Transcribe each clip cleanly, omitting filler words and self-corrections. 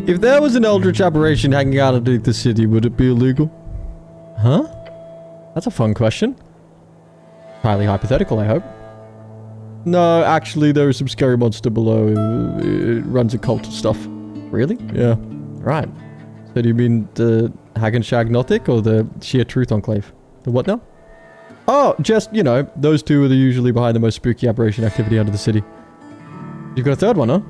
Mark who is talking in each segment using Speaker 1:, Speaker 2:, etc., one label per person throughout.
Speaker 1: If there was an eldritch aberration hanging out underneath the city, would it be illegal? Huh? That's a fun question. Highly hypothetical, I hope. No, actually, there is some scary monster below. It runs occult stuff. Really? Yeah. Right. So do you mean the Hagenshag Gothic or the Sheer Truth Enclave? The what now? Oh, just, you know, those two are usually behind the most spooky aberration activity under the city. You've got a third one, huh?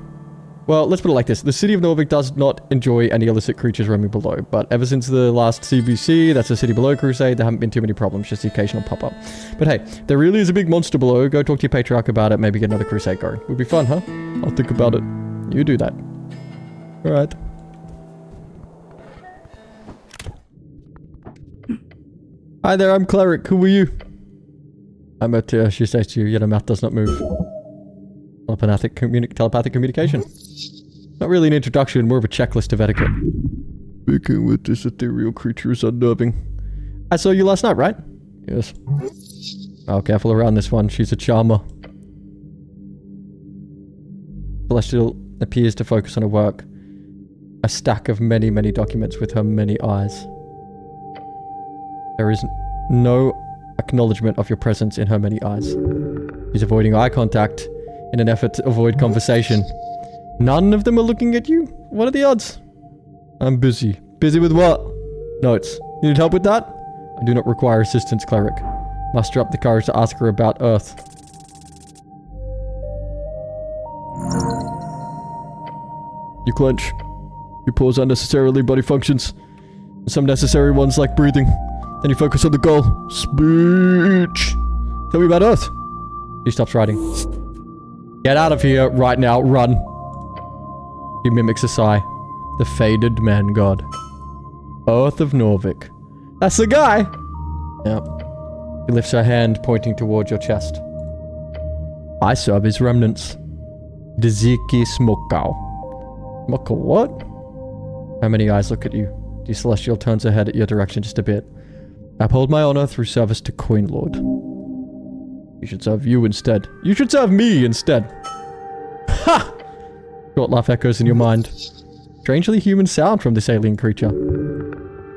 Speaker 1: Well, let's put it like this. The city of Norvik does not enjoy any illicit creatures roaming below, but ever since the last CBC, that's the City Below crusade, there haven't been too many problems, just the occasional pop-up. But hey, there really is a big monster below. Go talk to your patriarch about it, maybe get another crusade going. Would be fun, huh? I'll think about it. You do that. Alright. Hi there, I'm Cleric. Who are you? I'm at, she says to you, your mouth does not move. Telepathic communication. Not really an introduction, more of a checklist of etiquette. Speaking with this ethereal creature is unnerving. I saw you last night, right? Yes. Oh, careful around this one. She's a charmer. Celestial appears to focus on her work. A stack of many, many documents with her many eyes. There is no acknowledgement of your presence in her many eyes. She's avoiding eye contact in an effort to avoid conversation. None of them are looking at you? What are the odds? I'm busy. Busy with what? Notes. You need help with that? I do not require assistance, Cleric. Muster up the courage to ask her about Earth. You clench. You pause unnecessarily body functions. Some necessary ones like breathing. Then you focus on the goal. Speech. Tell me about Earth. He stops writing. Get out of here right now. Run. He mimics a sigh. The faded man god. Earth of Norvik. That's the guy! Yep. He lifts her hand, pointing towards your chest. I serve his remnants. Dziki Smokau. Smokau what? How many eyes look at you? The Celestial turns her head at your direction just a bit. I uphold my honor through service to Coin Lord. You should serve you instead. You should serve me instead. Ha! Short laugh echoes in your mind. Strangely human sound from this alien creature.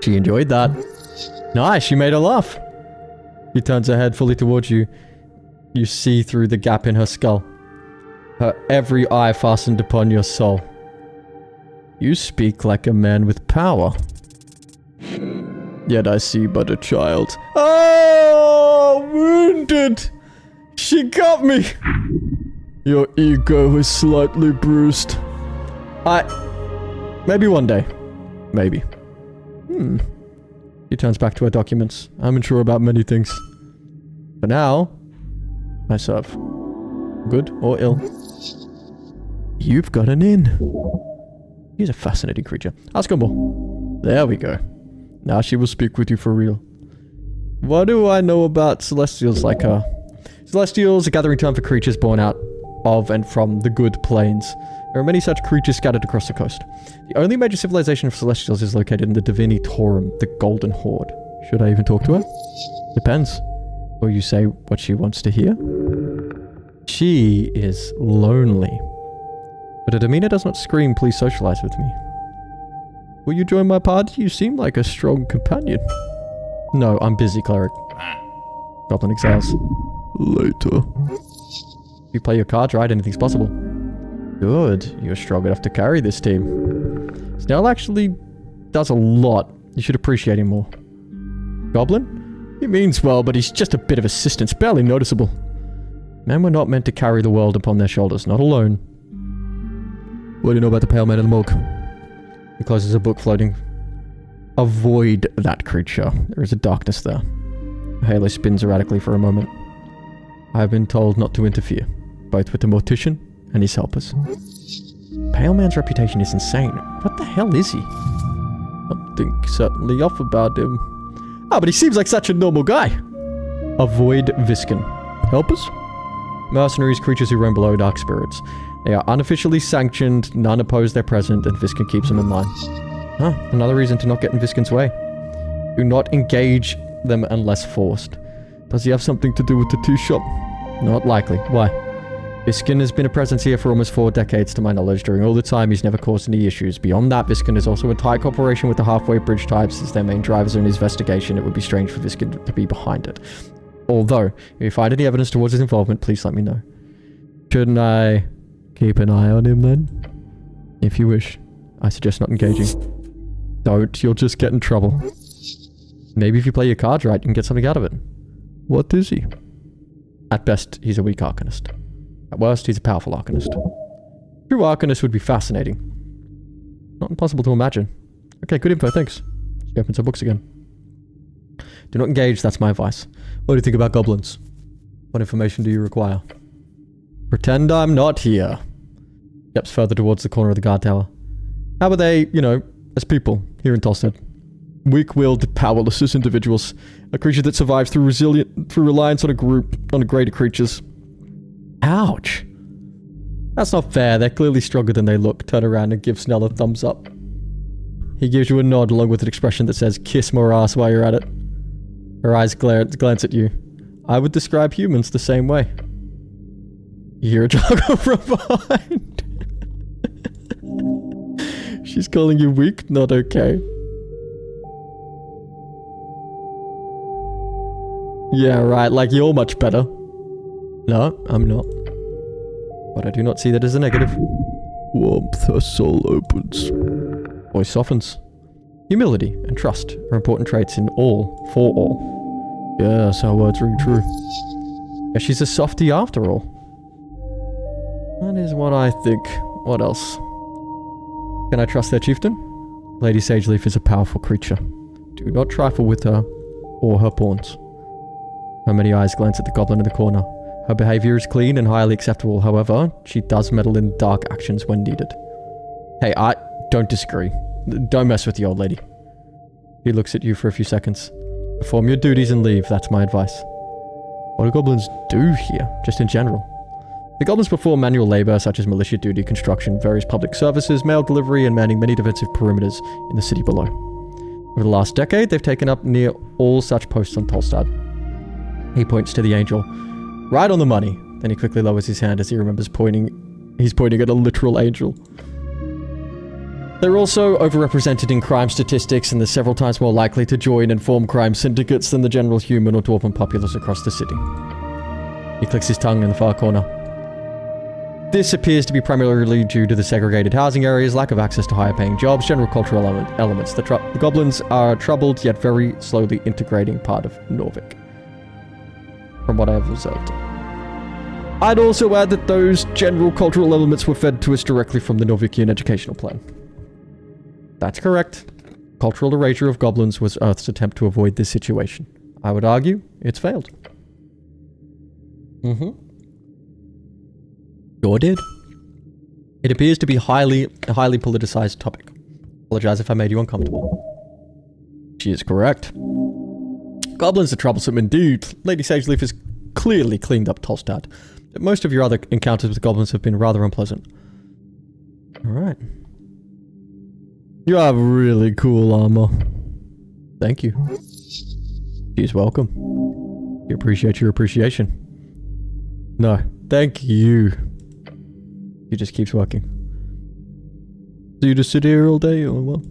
Speaker 1: She enjoyed that. Nice, she made her laugh. She turns her head fully towards you. You see through the gap in her skull. Her every eye fastened upon your soul. You speak like a man with power. Yet I see but a child. Oh, wounded! She got me! Your ego is slightly bruised. Maybe one day. Maybe. She turns back to her documents. I'm unsure about many things. For now, I serve. Good or ill. You've got an inn. He's a fascinating creature. Ask her more. There we go. Now she will speak with you for real. What do I know about Celestials like her? Celestials, a gathering term for creatures born out of and from the good plains. There are many such creatures scattered across the coast. The only major civilization of Celestials is located in the Divini Torum, the Golden Horde. Should I even talk to her? Depends. Will you say what she wants to hear? She is lonely. But her demeanor does not scream, please socialize with me. Will you join my party? You seem like a strong companion. No, I'm busy, Cleric. Goblin exhales. Later. If you play your cards right, anything's possible. Good. You're strong enough to carry this team. Snell actually does a lot. You should appreciate him more. Goblin? He means well, but he's just a bit of assistance, barely noticeable. Men were not meant to carry the world upon their shoulders, not alone. What do you know about the Pale Man in the Morgue? He closes a book floating. Avoid that creature. There is a darkness there. A halo spins erratically for a moment. I have been told not to interfere, both with the mortician and his helpers. Pale Man's reputation is insane. What the hell is he? Something certainly off about him. Ah, but he seems like such a normal guy. Avoid Visken. Helpers? Mercenaries, creatures who roam below, dark spirits. They are unofficially sanctioned, none oppose their presence, and Visken keeps them in line. Huh, another reason to not get in Visken's way. Do not engage them unless forced. Does he have something to do with the tea shop? Not likely. Why? Viskin has been a presence here for almost 4 decades to my knowledge. During all the time, he's never caused any issues. Beyond that, Viskin is also a tight cooperation with the Halfway Bridge types as their main drivers in his investigation. It would be strange for Viskin to be behind it. Although, if you find any evidence towards his involvement, please let me know. Shouldn't I keep an eye on him then? If you wish. I suggest not engaging. Don't, you'll just get in trouble. Maybe if you play your cards right, you can get something out of it. What is he? At best, he's a weak Arcanist. At worst, he's a powerful Arcanist. True Arcanist would be fascinating. Not impossible to imagine. Okay, good info, thanks. She opens her books again. Do not engage, that's my advice. What do you think about goblins? What information do you require? Pretend I'm not here. Steps further towards the corner of the guard tower. How are they, you know, as people here in Tolstead? Weak-willed, powerless as individuals. A creature that survives through reliance on a group, on greater creatures. Ouch. That's not fair. They're clearly stronger than they look. Turn around and give Snell a thumbs up. He gives you a nod along with an expression that says, kiss more ass while you're at it. Her eyes glance at you. I would describe humans the same way. You hear a joggle from behind. She's calling you weak? Not okay. Yeah, right, like you're much better. No, I'm not. But I do not see that as a negative. Warmth, her soul opens. Voice softens. Humility and trust are important traits in all, for all. Yes, our words ring true. Yeah, she's a softie after all. That is what I think. What else? Can I trust their chieftain? Lady Sageleaf is a powerful creature. Do not trifle with her or her pawns. Her many eyes glance at the goblin in the corner. Her behavior is clean and highly acceptable, however, she does meddle in dark actions when needed. Hey, I don't disagree. Don't mess with the old lady. He looks at you for a few seconds. Perform your duties and leave, that's my advice. What do goblins do here, just in general? The goblins perform manual labor such as militia duty, construction, various public services, mail delivery, and manning many defensive perimeters in the city below. Over the last decade, they've taken up near all such posts on Tolstad. He points to the angel. Right on the money. Then he quickly lowers his hand as he remembers he's pointing at a literal angel. They're also overrepresented in crime statistics and they're several times more likely to join and form crime syndicates than the general human or dwarven populace across the city. He clicks his tongue in the far corner. This appears to be primarily due to the segregated housing areas, lack of access to higher paying jobs, general cultural elements. The goblins are a troubled yet very slowly integrating part of Norvik, from what I have observed. I'd also add that those general cultural elements were fed to us directly from the Norvikian educational plan. That's correct. Cultural erasure of goblins was Earth's attempt to avoid this situation. I would argue it's failed. Sure did. It appears to be a highly politicized topic. Apologize if I made you uncomfortable. She is correct. Goblins are troublesome indeed. Lady Sageleaf has clearly cleaned up Tolstad. But most of your other encounters with goblins have been rather unpleasant. Alright. You have really cool armor. Thank you. She's welcome. We appreciate your appreciation. No, thank you. He just keeps working. Do you just sit here all day or what?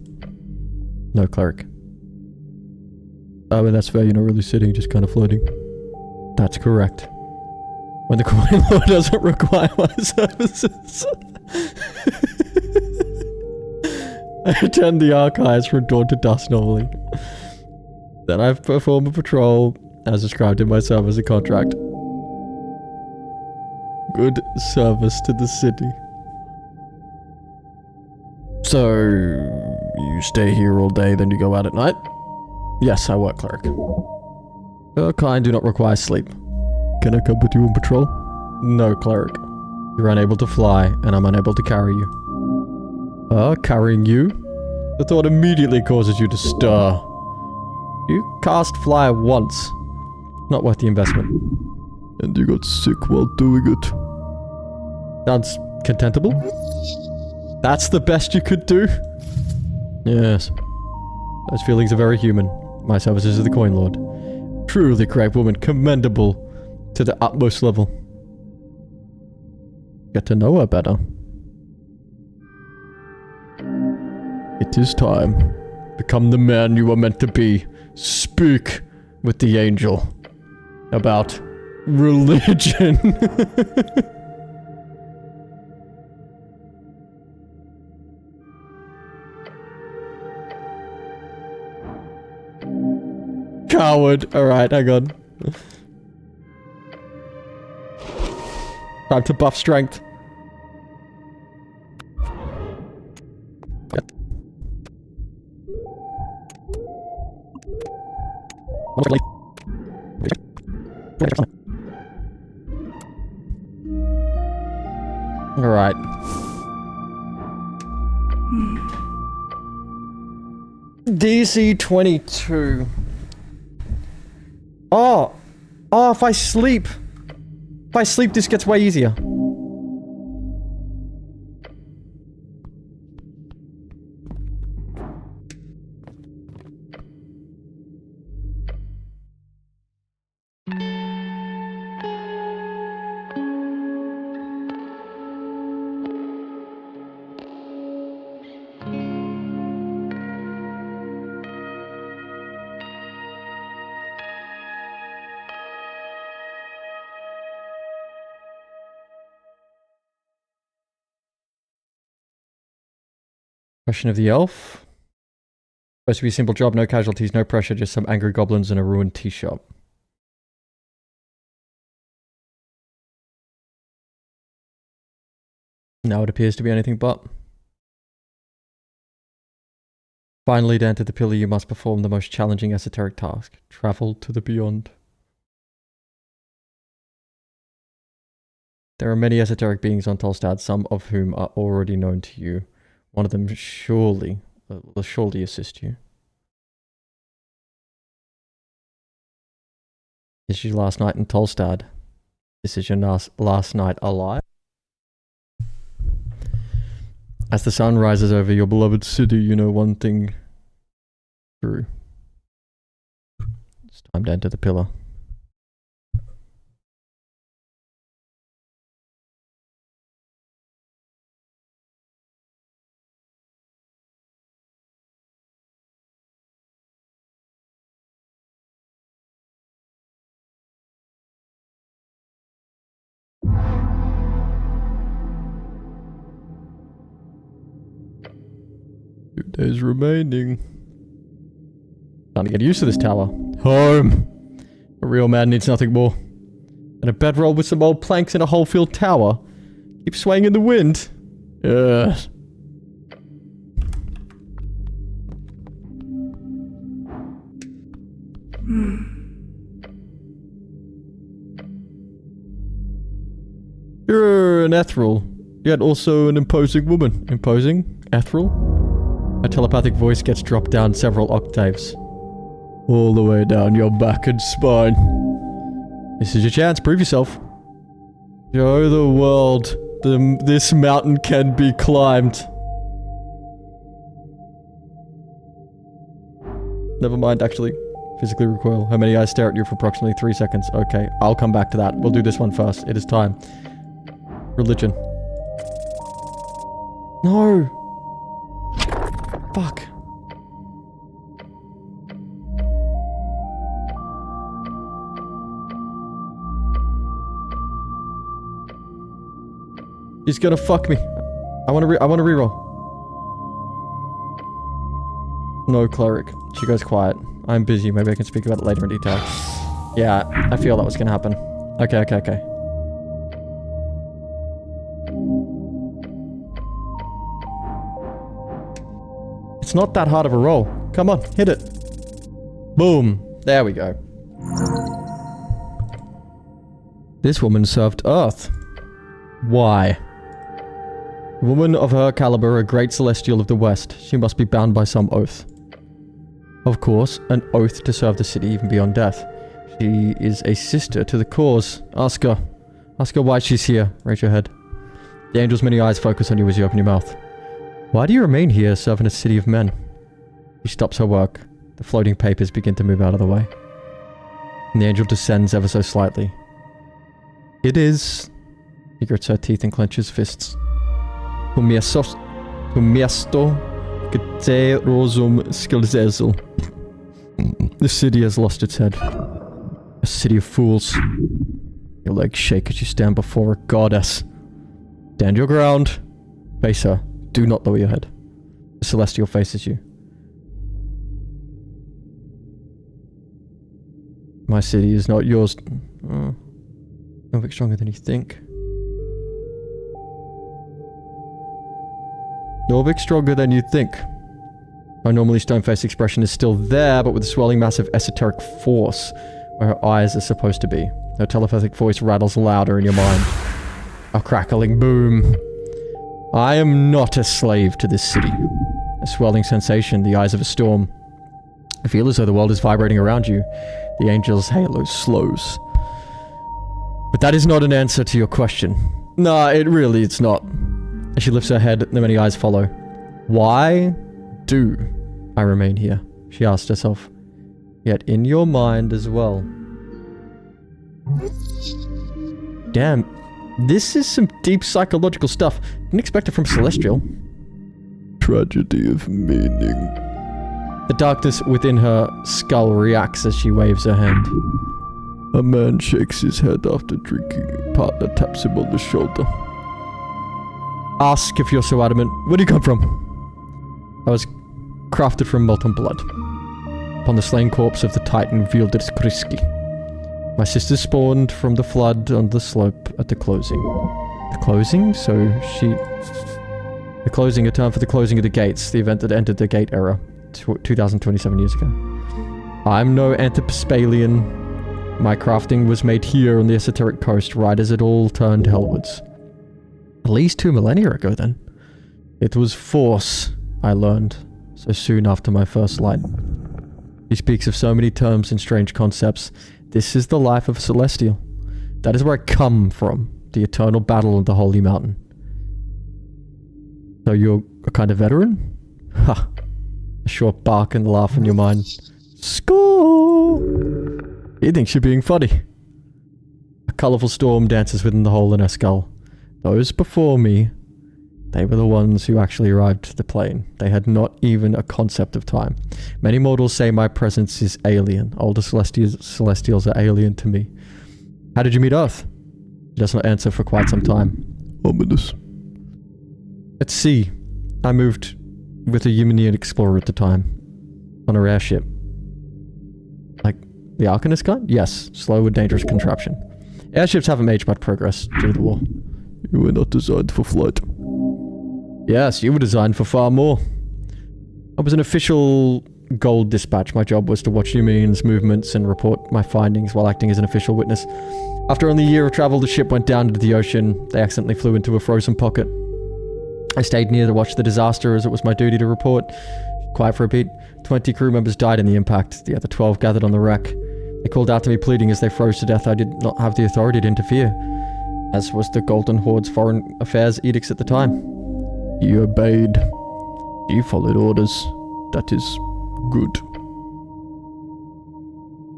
Speaker 1: No, cleric. I mean, that's fair, you're not really sitting, just kind of floating. That's correct. When the coin lord doesn't require my services. I attend the archives from dawn to dusk normally. Then I perform a patrol, as described in my service and contract. Good service to the city. So, you stay here all day, then you go out at night? Yes, I work cleric. Your kind do not require sleep. Can I come with you on patrol? No, cleric. You're unable to fly, and I'm unable to carry you. Carrying you? The thought immediately causes you to stir. You cast fly once. Not worth the investment. And you got sick while doing it. Sounds contemptible? That's the best you could do? Yes. Those feelings are very human. My services as the Coin Lord. Truly correct woman, commendable to the utmost level. Get to know her better. It is time. Become the man you are meant to be. Speak with the angel about religion. Coward. Alright, hang on. Time to buff strength. Alright. DC 22. Oh, if I sleep. If I sleep, this gets way easier. Question of the elf. Supposed to be a simple job, no casualties, no pressure, just some angry goblins in a ruined tea shop. Now it appears to be anything but. Finally, to enter the pillar, you must perform the most challenging esoteric task. Travel to the beyond. There are many esoteric beings on Tolstad, some of whom are already known to you. One of them will surely assist you. This is your last night in Tolstad. This is your last night alive. As the sun rises over your beloved city, you know one thing true. It's time to enter the pillar. Days remaining. Time to get used to this tower. Home! A real man needs nothing more than a bedroll with some old planks in a whole-field tower. Keep swaying in the wind. Yes. You're an ethereal, yet also an imposing woman. Imposing? Ethereal? A telepathic voice gets dropped down several octaves. All the way down your back and spine. This is your chance, prove yourself. Show the world this mountain can be climbed. Never mind, actually. Physically recoil. Her many eyes stare at you for approximately 3 seconds. Okay, I'll come back to that. We'll do this one first. It is time. Religion. No! Fuck. He's gonna fuck me. I wanna reroll. No, cleric. She goes quiet. I'm busy. Maybe I can speak about it later in detail. Yeah, I feel that was gonna happen. Okay. It's not that hard of a roll. Come on, hit it. Boom. There we go. This woman served Earth. Why? A woman of her caliber, a great celestial of the West. She must be bound by some oath. Of course, an oath to serve the city even beyond death. She is a sister to the cause. Ask her. Ask her why she's here. Raise your head. The angel's many eyes focus on you as you open your mouth. Why do you remain here serving a city of men? She stops her work. The floating papers begin to move out of the way. And the angel descends ever so slightly. It is He grits her teeth and clenches fists. Tu miesto que rosum skilzezel. The city has lost its head. A city of fools. Your legs shake as you stand before a goddess. Stand your ground. Face her. Do not lower your head. The celestial faces you. My city is not yours. No bit stronger than you think. Norvik stronger than you think. My normally stone-faced expression is still there, but with a swelling mass of esoteric force where her eyes are supposed to be. Her telepathic voice rattles louder in your mind. A crackling boom. I am not a slave to this city. A swelling sensation, the eyes of a storm. I feel as though the world is vibrating around you. The angel's halo slows. But that is not an answer to your question. Nah, it's not. As she lifts her head, the many eyes follow. Why do I remain here? She asked herself. Yet in your mind as well. Damn, this is some deep psychological stuff. Didn't expect it from Celestial.
Speaker 2: Tragedy of meaning.
Speaker 1: The darkness within her skull reacts as she waves her hand.
Speaker 2: A man shakes his head after drinking. A partner taps him on the shoulder.
Speaker 1: Ask if you're so adamant. Where do you come from? I was crafted from molten blood. Upon the slain corpse of the Titan Vilder's Kriski. My sisters spawned from the flood on the slope at the closing. The closing? The closing, a term for the closing of the gates, the event that ended the gate era, 2027 years ago. I'm no Anthropospalian. My crafting was made here on the Esoteric Coast, right as it all turned hellwards. At least 2 millennia ago, then. It was force, I learned, so soon after my first light. He speaks of so many terms and strange concepts. This is the life of a Celestial. That is where I come from, the eternal battle of the Holy Mountain. So you're a kind of veteran? Ha! A short bark and laugh in your mind. Score! He thinks you're being funny. A colourful storm dances within the hole in her skull. Those before me, they were the ones who actually arrived to the plane. They had not even a concept of time. Many mortals say my presence is alien. Older celestials are alien to me. How did you meet Earth? He does not answer for quite some time.
Speaker 2: Ominous.
Speaker 1: At sea, I moved with a Humanian explorer at the time. On a rare ship. Like the Arcanist kind? Yes, slow and dangerous contraption. Airships haven't made much progress due to the war.
Speaker 2: You were not designed for flight.
Speaker 1: Yes, you were designed for far more. I was an official gold dispatch. My job was to watch Humanian's movements and report my findings while acting as an official witness. After only a year of travel, the ship went down into the ocean. They accidentally flew into a frozen pocket. I stayed near to watch the disaster as it was my duty to report. Quiet for a beat. 20 crew members died in the impact. The other 12 gathered on the wreck. They called out to me pleading as they froze to death. I did not have the authority to interfere, as was the Golden Horde's foreign affairs edicts at the time.
Speaker 2: You obeyed. You followed orders. That is good.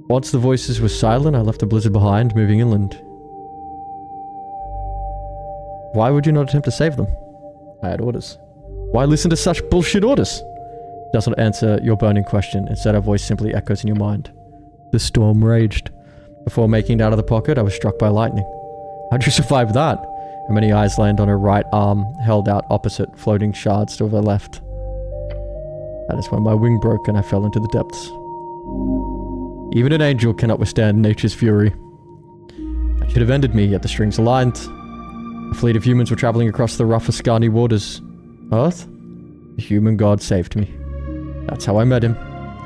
Speaker 1: Once the voices were silent, I left the blizzard behind, moving inland. Why would you not attempt to save them? I had orders. Why listen to such bullshit orders? It does not answer your burning question. Instead, her voice simply echoes in your mind. The storm raged. Before making it out of the pocket, I was struck by lightning. How'd you survive that? Her many eyes land on her right arm, held out opposite, floating shards to her left. That is when my wing broke and I fell into the depths. Even an angel cannot withstand nature's fury. That should have ended me, yet the strings aligned. A fleet of humans were traveling across the rough Ascani waters. Earth? The human god saved me. That's how I met him.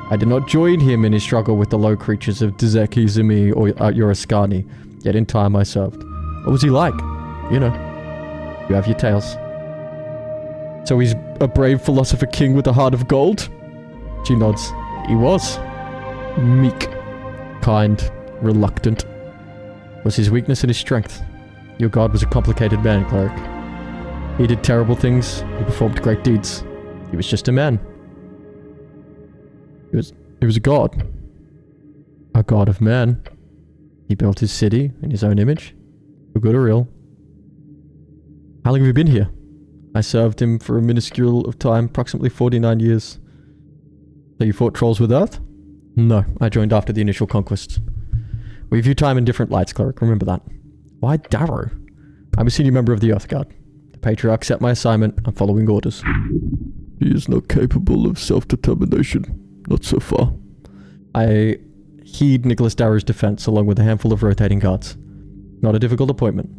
Speaker 1: I did not join him in his struggle with the low creatures of Dzeki, Zumi, or Ascani, yet in time I served. What was he like? You know. You have your tales. So he's a brave philosopher king with a heart of gold? She nods. He was. Meek. Kind. Reluctant. Was his weakness and his strength? Your god was a complicated man, cleric. He did terrible things. He performed great deeds. He was just a man. He was a god. A god of man. He built his city in his own image. For good or ill. How long have you been here? I served him for a minuscule of time, approximately 49 years. So you fought trolls with Earth? No, I joined after the initial conquest. We view time in different lights, cleric, remember that. Why Darrow? I'm a senior member of the Earth Guard. The Patriarch set my assignment. I'm following orders.
Speaker 2: He is not capable of self-determination. Not so far.
Speaker 1: I heed Nicholas Darrow's defense along with a handful of rotating guards. Not a difficult appointment.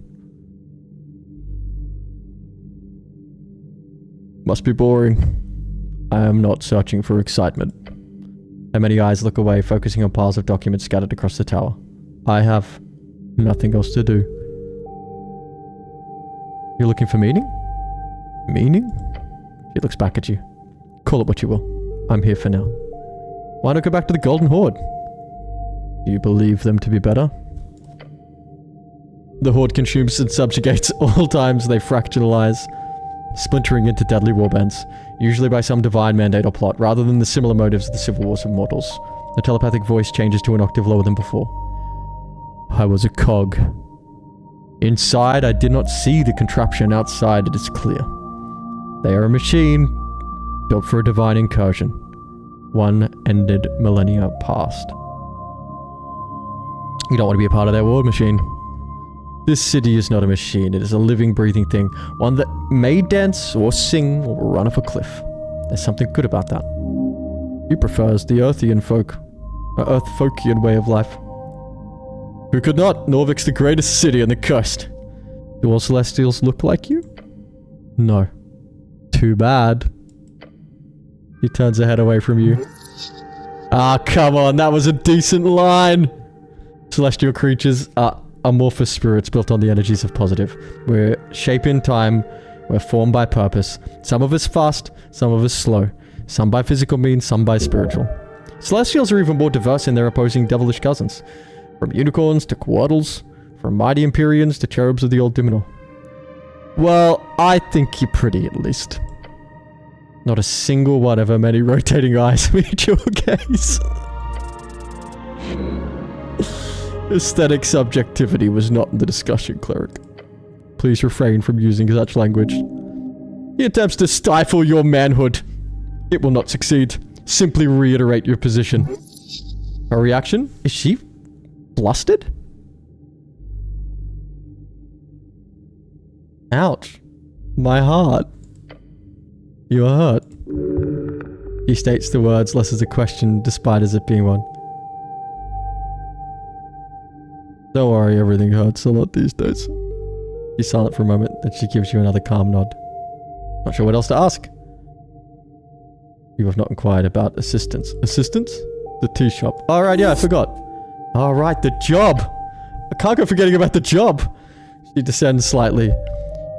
Speaker 2: Must be boring.
Speaker 1: I am not searching for excitement. And many eyes look away, focusing on piles of documents scattered across the tower. I have nothing else to do. You're looking for meaning? Meaning? She looks back at you. Call it what you will. I'm here for now. Why not go back to the Golden Horde? Do you believe them to be better? The Horde consumes and subjugates all times they fractionalize, splintering into deadly warbands, usually by some divine mandate or plot, rather than the similar motives of the civil wars of mortals. The telepathic voice changes to an octave lower than before. I was a cog. Inside, I did not see the contraption. Outside, it is clear. They are a machine, built for a divine incursion. One ended millennia past. You don't want to be a part of their war machine. This city is not a machine. It is a living, breathing thing. One that may dance or sing or run off a cliff. There's something good about that. He prefers the Earthian Earth-folkian way of life. Who could not? Norvik's the greatest city on the coast. Do all Celestials look like you? No. Too bad. He turns her head away from you. Ah, come on. That was a decent line. Celestial creatures are amorphous spirits built on the energies of positive. We're shape in time. We're formed by purpose. Some of us fast, some of us slow. Some by physical means, some by spiritual. Celestials are even more diverse in their opposing devilish cousins. From unicorns to quaddles. From mighty Empyreans to cherubs of the old Diminor. Well, I think you're pretty at least. Not a single one of her many rotating eyes meet your gaze. Aesthetic subjectivity was not in the discussion, cleric. Please refrain from using such language. He attempts to stifle your manhood. It will not succeed. Simply reiterate your position. Her reaction? Is she flustered? Ouch. My heart. You are hurt. He states the words less as a question, despite as it being one. Don't worry, everything hurts a lot these days. She's silent for a moment, then she gives you another calm nod. Not sure what else to ask. You have not inquired about assistance. Assistance? The tea shop. Alright, yeah, I forgot. Alright, the job! I can't go forgetting about the job! She descends slightly.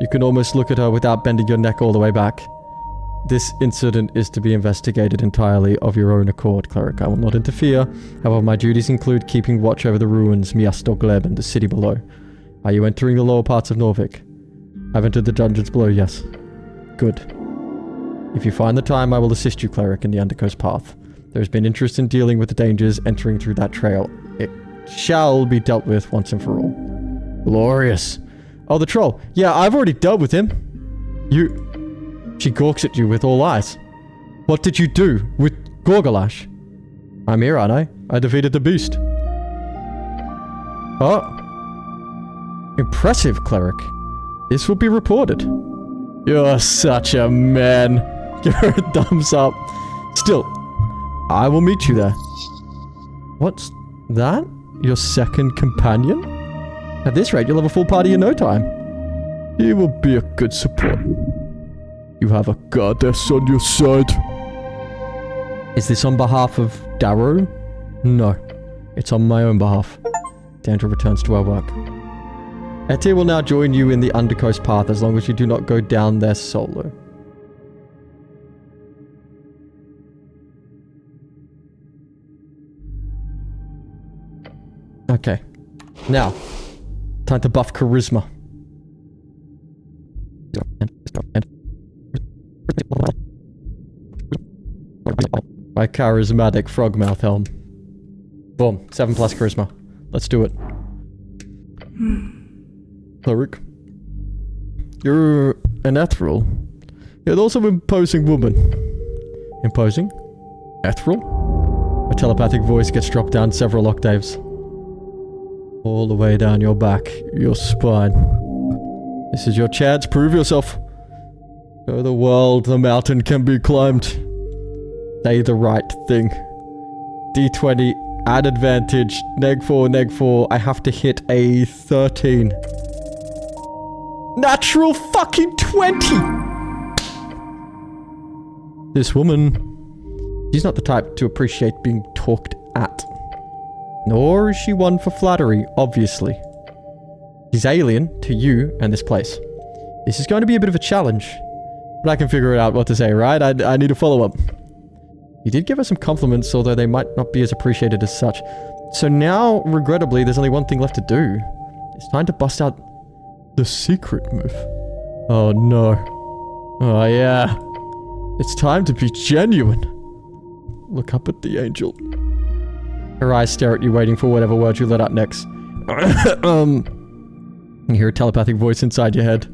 Speaker 1: You can almost look at her without bending your neck all the way back. This incident is to be investigated entirely of your own accord, cleric. I will not interfere. However, my duties include keeping watch over the ruins, Miastor Gleb, and the city below. Are you entering the lower parts of Norvik? I've entered the dungeons below, yes. Good. If you find the time, I will assist you, cleric, in the Undercoast path. There has been interest in dealing with the dangers entering through that trail. It shall be dealt with once and for all. Glorious. Oh, the troll. Yeah, I've already dealt with him. She gawks at you with all eyes. What did you do with Gorgalash? I'm here, aren't I? I defeated the beast. Oh. Impressive, cleric. This will be reported. You're such a man. Give her a thumbs up. Still, I will meet you there. What's that? Your second companion? At this rate, you'll have a full party in no time.
Speaker 2: He will be a good support. You have a goddess on your side.
Speaker 1: Is this on behalf of Darrow? No. It's on my own behalf. Dandra returns to her work. Etir will now join you in the Undercoast path as long as you do not go down there solo. Okay. Now, time to buff charisma. My charismatic frogmouth helm. Boom. 7+ charisma. Let's do it.
Speaker 2: Cleric,
Speaker 1: You're an ethereal. You're also an imposing woman. Imposing? Ethereal? A telepathic voice gets dropped down several octaves. All the way down your back, your spine. This is your chance. Prove yourself. Show the world the mountain can be climbed. Say the right thing. D20, add advantage. Neg 4, neg 4. I have to hit a 13. Natural fucking 20! This woman, she's not the type to appreciate being talked at. Nor is she one for flattery, obviously. She's alien to you and this place. This is going to be a bit of a challenge. But I can figure out what to say, right? I need a follow-up. You did give her some compliments, although they might not be as appreciated as such. So now, regrettably, there's only one thing left to do. It's time to bust out the secret move. Oh no. Oh yeah. It's time to be genuine. Look up at the angel. Her eyes stare at you, waiting for whatever word you let out next. You hear a telepathic voice inside your head.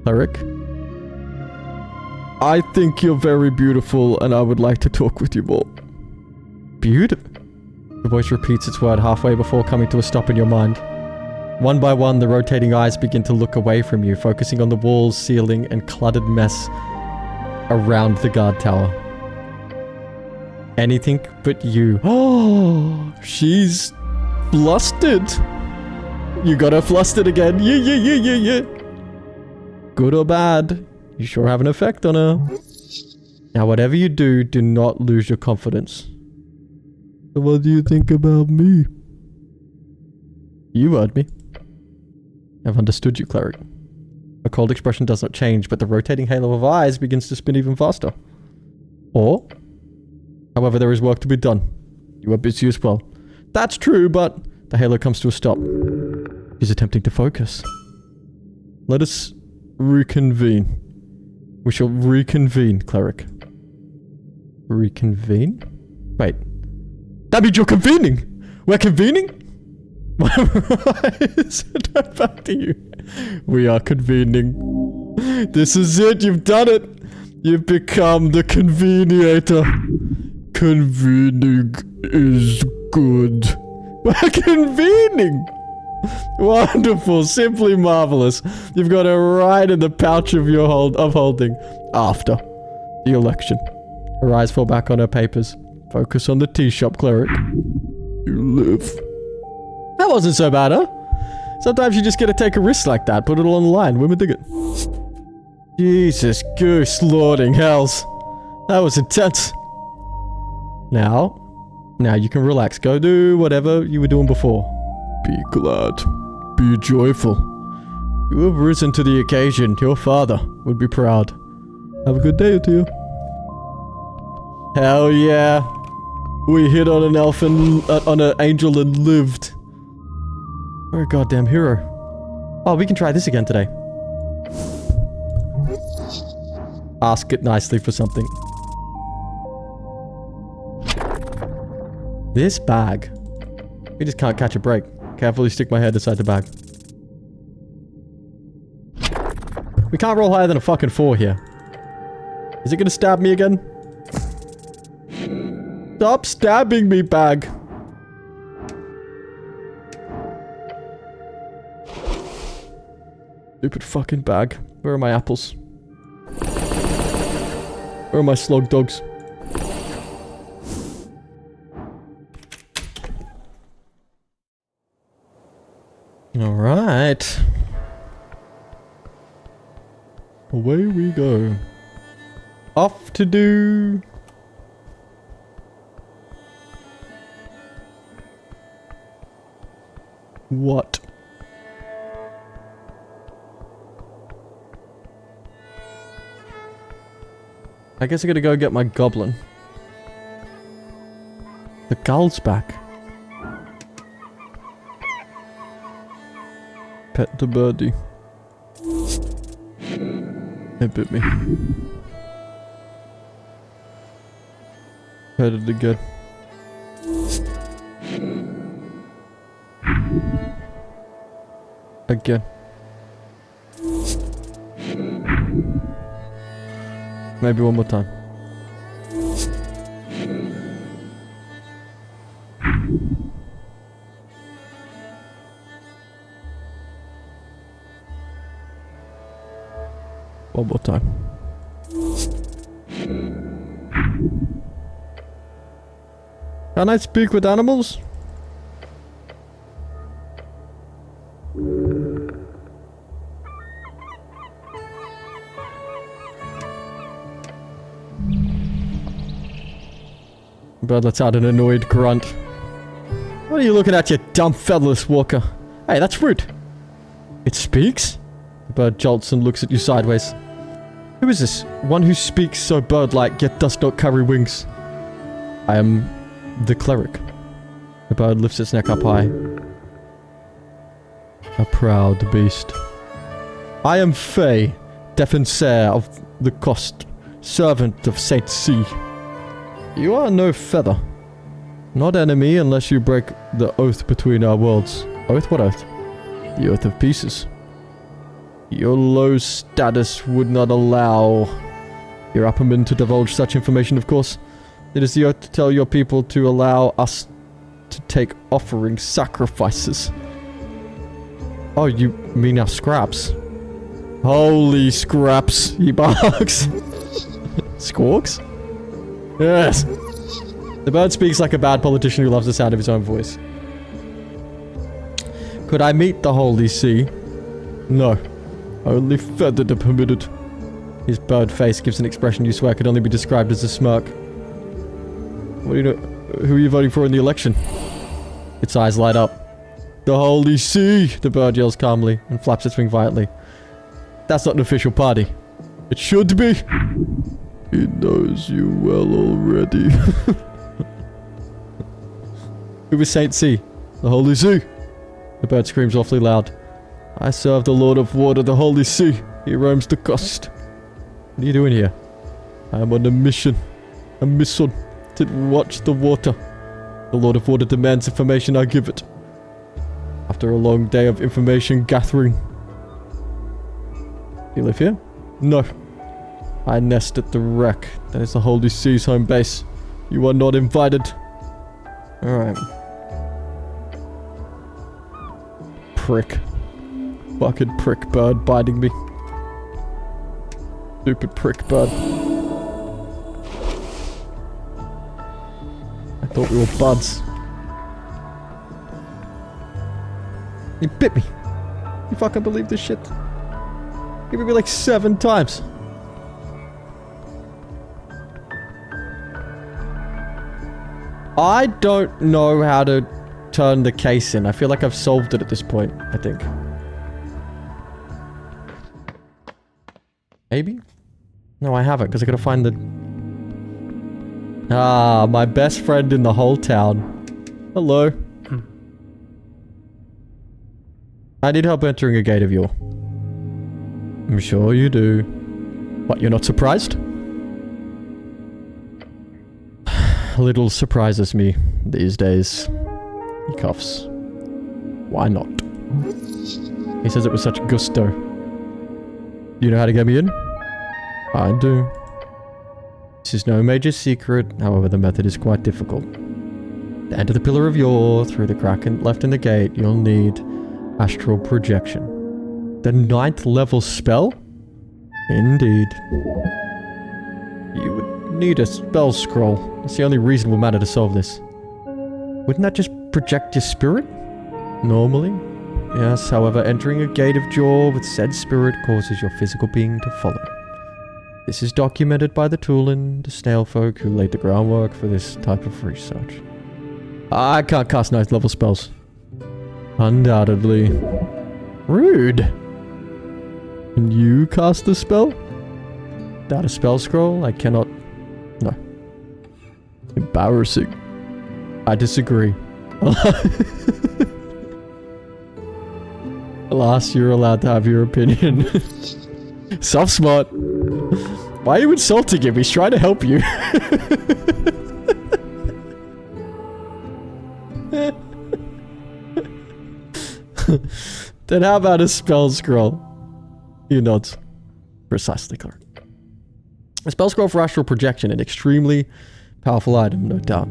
Speaker 1: Cleric? I think you're very beautiful, and I would like to talk with you more. Beautiful? The voice repeats its word halfway before coming to a stop in your mind. One by one, the rotating eyes begin to look away from you, focusing on the walls, ceiling, and cluttered mess around the guard tower. Anything but you. Oh, she's flustered. You got her flustered again. Yeah. Good or bad, you sure have an effect on her. Now, whatever you do, do not lose your confidence. So what do you think about me? You heard me. I've understood you, Cleric. Her cold expression does not change, but the rotating halo of eyes begins to spin even faster. Or, however, there is work to be done. You are busy as well. That's true, but the halo comes to a stop. She's attempting to focus. Let us reconvene. We shall reconvene, Cleric. Reconvene? Wait. That means you're convening! We're convening? Why is it back to you? We are convening. This is it, you've done it! You've become the conveniator. Convening is good. We're convening! Wonderful, simply marvelous. You've got it right in the pouch of your holding. After the election. Her eyes fall back on her papers. Focus on the tea shop, Cleric. You live. That wasn't so bad, huh? Sometimes you just gotta take a risk like that. Put it all on the line. Women dig it. Jesus goose lording hells. That was intense. Now you can relax. Go do whatever you were doing before. Be glad. Be joyful. You have risen to the occasion. Your father would be proud. Have a good day to you. Hell yeah. We hit on an elf and on an angel and lived. We're a goddamn hero. Oh, we can try this again today. Ask it nicely for something. This bag. We just can't catch a break. Carefully stick my head inside the bag. We can't roll higher than a fucking 4 here. Is it gonna stab me again? Stop stabbing me, bag. Stupid fucking bag. Where are my apples? Where are my slug dogs? Alright. Away we go. Off to do... what? I guess I gotta go get my goblin. The gull's back. Pet the birdie. It bit me. Pet it again. Again. Maybe one more time. One more time. Can I speak with animals? Bird lets out an annoyed grunt. What are you looking at, you dumb featherless walker? Hey, that's rude. It speaks? The bird jolts and looks at you sideways. Who is this? One who speaks so bird-like, yet does not carry wings. I am the cleric. The bird lifts its neck up high. A proud beast. I am Faye, Defenseur of the Coast, servant of Saint C. You are no feather. Not enemy unless you break the oath between our worlds. Oath? What oath? The oath of pieces. Your low status would not allow your upperman to divulge such information, of course. It is the oath to tell your people to allow us to take offering sacrifices. Oh, you mean our scraps? Holy scraps, he barks. Squawks? Yes. The bird speaks like a bad politician who loves the sound of his own voice. Could I meet the Holy See? No. Only feathered are permitted. His bird face gives an expression you swear could only be described as a smirk. What do you know? Who are you voting for in the election? Its eyes light up. The Holy See! The bird yells calmly and flaps its wing violently. That's not an official party. It should be! He knows you well already. Who is Saint C? The Holy See! The bird screams awfully loud. I serve the Lord of Water, the Holy See. He roams the coast. What are you doing here? I am on a mission. A mission to watch the water. The Lord of Water demands information, I give it. After a long day of information gathering. You live here? No. I nest at the wreck. That is the Holy Sea's home base. You are not invited. Alright. Prick. Fucking prick bird biting me. Stupid prick bird. I thought we were buds. He bit me. You fucking believe this shit? He bit me like 7 times. I don't know how to turn the case in. I feel like I've solved it at this point, I think. Maybe? No, I haven't, because I gotta find the... Ah, my best friend in the whole town. Hello. I need help entering a gate of yore. I'm sure you do. What, you're not surprised? Little surprises me these days. He coughs. Why not? He says it with such gusto. You know how to get me in? I do. This is no major secret, however the method is quite difficult. To enter the Pillar of Yore, through the crack left in the gate, you'll need astral projection. The 9th level spell? Indeed. You would need a spell scroll. It's the only reasonable manner to solve this. Wouldn't that just project your spirit? Normally. Yes, however, entering a gate of jaw with said spirit causes your physical being to follow. This is documented by the Tulin, the snail folk who laid the groundwork for this type of research. I can't cast 9th level spells. Undoubtedly. Rude. Can you cast the spell? Without a spell scroll, I cannot... No. Embarrassing. I disagree. Alas, you're allowed to have your opinion. Self-smart. Why are you insulting him? He's trying to help you. Then how about a spell scroll? You nods. Precisely, cleric. A spell scroll for astral projection, an extremely powerful item, no doubt.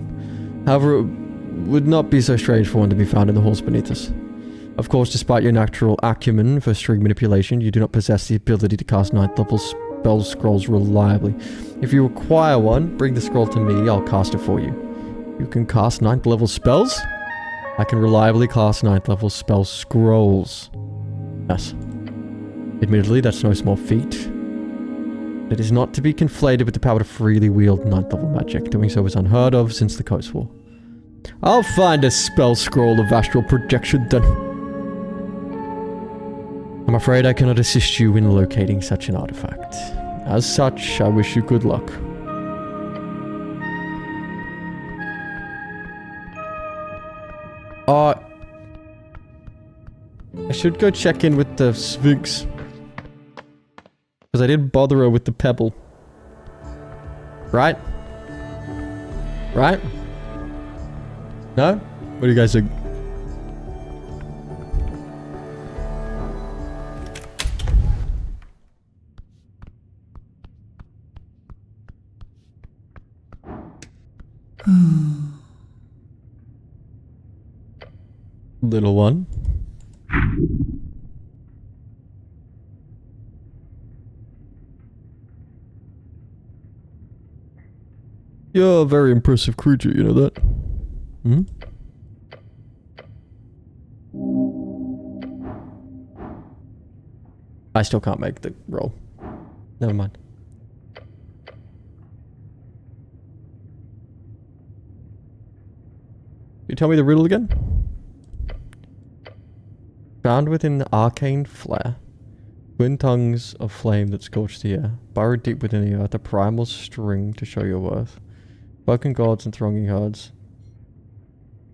Speaker 1: However, it would not be so strange for one to be found in the halls beneath us. Of course, despite your natural acumen for string manipulation, you do not possess the ability to cast 9th level spell scrolls reliably. If you require one, bring the scroll to me, I'll cast it for you. You can cast 9th level spells? I can reliably cast 9th level spell scrolls. Yes. Admittedly, that's no small feat. It is not to be conflated with the power to freely wield 9th level magic. Doing so is unheard of since the Coast War. I'll find a spell scroll of astral projection then. I'm afraid I cannot assist you in locating such an artifact. As such, I wish you good luck. I should go check in with the Sphinx. Because I didn't bother her with the pebble. Right? Right? No? What do you guys think? Little one. You're a very impressive creature, you know that? Hmm? I still can't make the roll. Never mind. You tell me the riddle again? Found within the arcane flare, twin tongues of flame that scorch the air, burrowed deep within the earth, a primal string to show your worth. Spoken gods and thronging herds.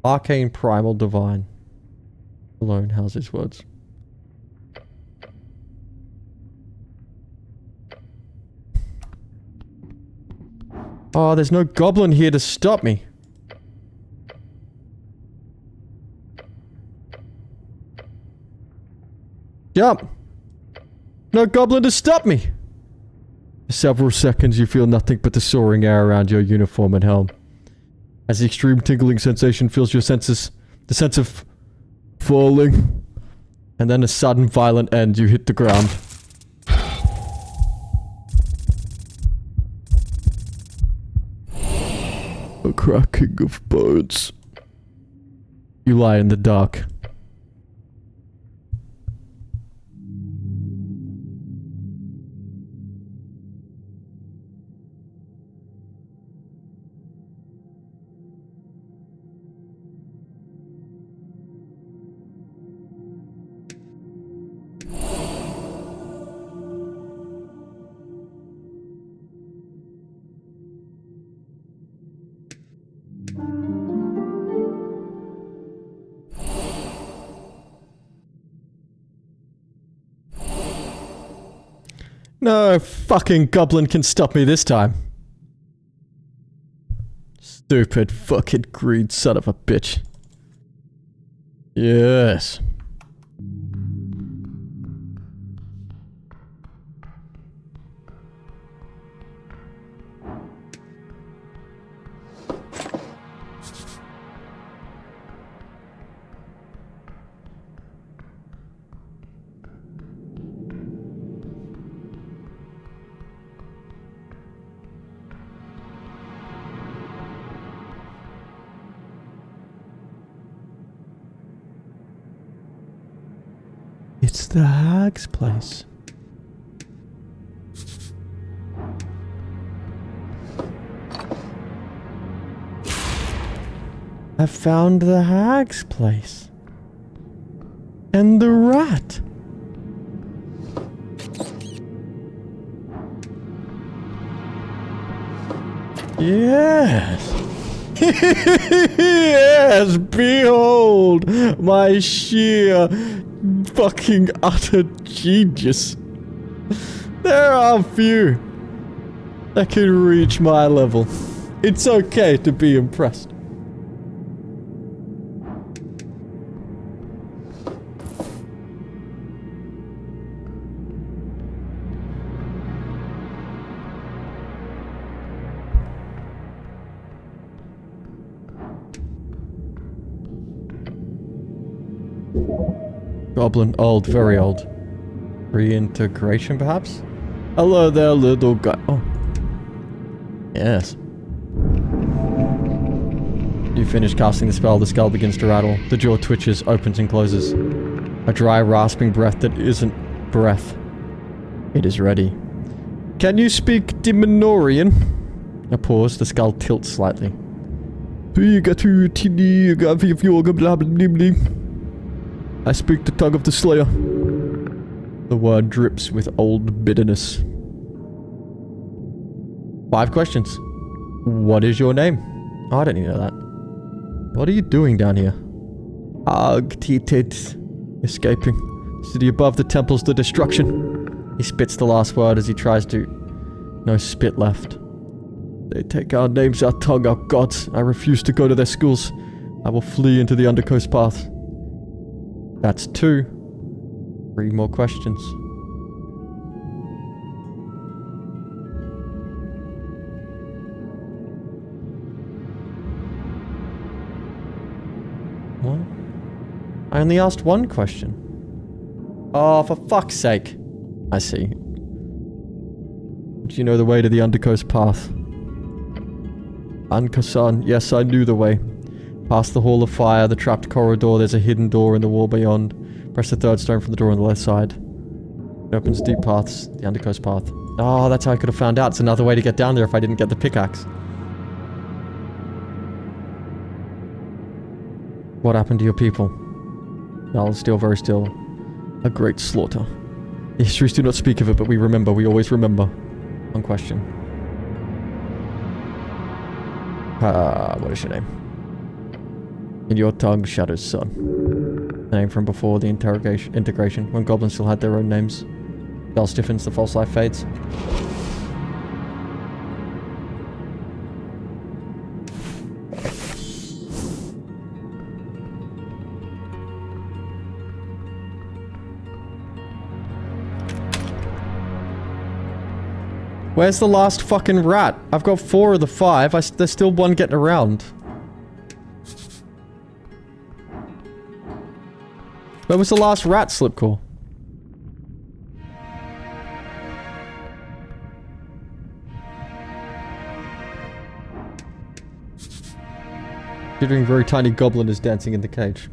Speaker 1: Arcane primal divine. Alone houses words. Oh, there's no goblin here to stop me. Jump! No goblin to stop me! For several seconds you feel nothing but the soaring air around your uniform and helm. As the extreme tingling sensation fills your senses, the sense of falling, and then a sudden violent end, you hit the ground. A cracking of bones. You lie in the dark. No fucking goblin can stop me this time. Stupid fucking green son of a bitch. Yes. It's the hag's place. I found the hag's place. And the rat. Yes. Yes, behold my sheer fucking utter genius. There are few that can reach my level. It's okay to be impressed. Goblin. Old. Very old. Reintegration, perhaps? Hello there, little guy. Oh. Yes. You finish casting the spell, the skull begins to rattle. The jaw twitches, opens and closes. A dry, rasping breath that isn't breath. It is ready. Can you speak Dimenorian? A pause, the skull tilts slightly. I speak the tongue of the Slayer. The word drips with old bitterness. 5 questions. What is your name? Oh, I don't need to know that. What are you doing down here? Escaping. City above the temples to destruction. He spits the last word as he tries to. No spit left. They take our names, our tongue, our gods. I refuse to go to their schools. I will flee into the Undercoast path. That's 2. 3 more questions. What? I only asked 1 question. Oh, for fuck's sake. I see. Do you know the way to the Undercoast path? Ankasan, yes, I knew the way. Past the Hall of Fire, the trapped corridor, there's a hidden door in the wall beyond. Press the 3rd stone from the door on the left side. It opens deep paths, the Undercoast path. Oh, that's how I could have found out. It's another way to get down there if I didn't get the pickaxe. What happened to your people? Now, still very still. A great slaughter. The histories do not speak of it, but we remember. We always remember. One question. What is your name? In your tongue, Shadow's son. The name from before the integration, when goblins still had their own names. Bell stiffens, the false life fades. Where's the last fucking rat? I've got 4 of the 5. There's still 1 getting around. Where was the last rat slip call? Considering very tiny goblin is dancing in the cage.